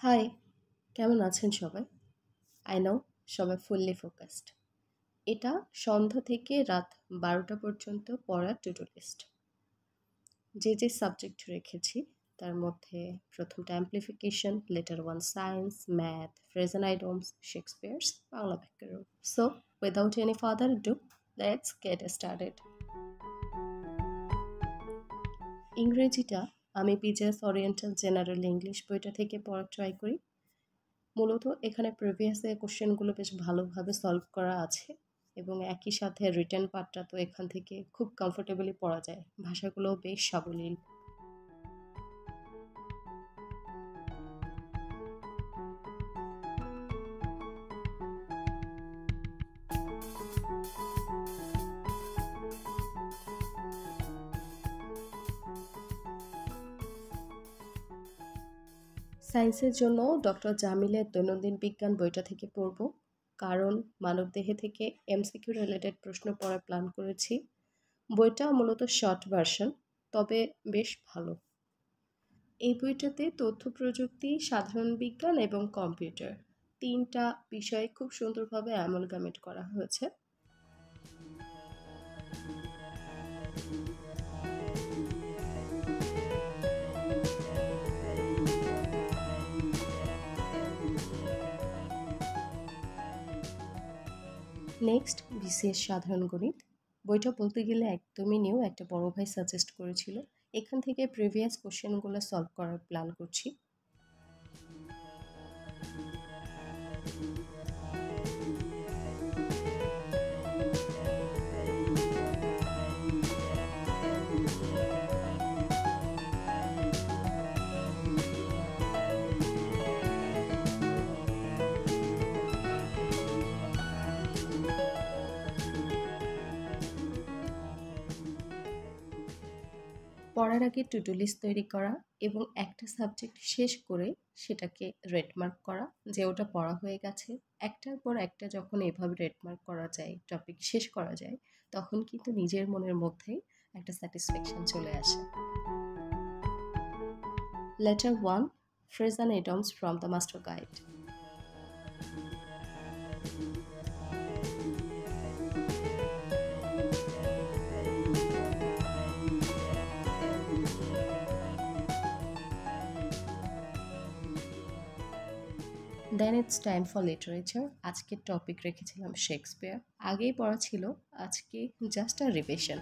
High, কেমন আছেন সবাই? আই নো সবাই ফুললি ফোকাসড। এটা সন্ধ্যা থেকে রাত 12টা পর্যন্ত পড়ার টু-ডু লিস্ট। যে সাবজেক্ট রেখেছি তার মধ্যে প্রথমটা amplification, letter one science, math, phrase and idioms, Shakespeare's, Bangla ব্যাকরণ। So without any further do, let's get started. ইংরেজিটা আমি পিজেস ওরিয়েন্টাল জেনারেল ইংলিশ বইটা থেকে পড়ার ট্রাই করি। মূলত এখানে প্রিভিয়াস কোশ্চেনগুলো বেশ ভালোভাবে সলভ করা আছে এবং একই সাথে রিটেন পার্টটা তো এখান থেকে খুব কমফোর্টেবলি পড়া যায়, ভাষাগুলোও বেশ সাবলীল। সায়েন্সের জন্য ডক্টর জামিলের দৈনন্দিন বিজ্ঞান বইটা থেকে পড়ব, কারণ মানবদেহে থেকে এমসিকিউ রিলেটেড প্রশ্ন পড়ার প্ল্যান করেছি। বইটা মূলত শর্ট ভার্সন, তবে বেশ ভালো। এই বইটাতে তথ্য প্রযুক্তি, সাধারণ বিজ্ঞান এবং কম্পিউটার তিনটা বিষয় খুব সুন্দরভাবে অ্যামালগামেট করা হয়েছে। নেক্সট বিসিএস সাধারণ গণিত। বইটা বলতে গেলে একদমই নিউ, একটা বড় ভাই সাজেস্ট করেছিল। এখান থেকে প্রিভিয়াস কোশ্চেনগুলো সলভ করার প্ল্যান করছি। পড়ার আগে টু-ডু লিস্ট তৈরি করা এবং একটা সাবজেক্ট শেষ করে সেটাকে রেড মার্ক করা যে ওটা পড়া হয়ে গেছে। একটার পর একটা যখন এভাবে রেড মার্ক করা যায়, টপিক শেষ করা যায়, তখন কিন্তু নিজের মনের মধ্যেই একটা স্যাটিসফ্যাকশন চলে আসে। Letter one, phrase and idioms from the master guide. Then it's time for literature. আজকের টপিক রেখেছিলাম শেক্সপিয়ার। আগেই পড়া ছিল, আজকে জাস্ট আ রিভিশন।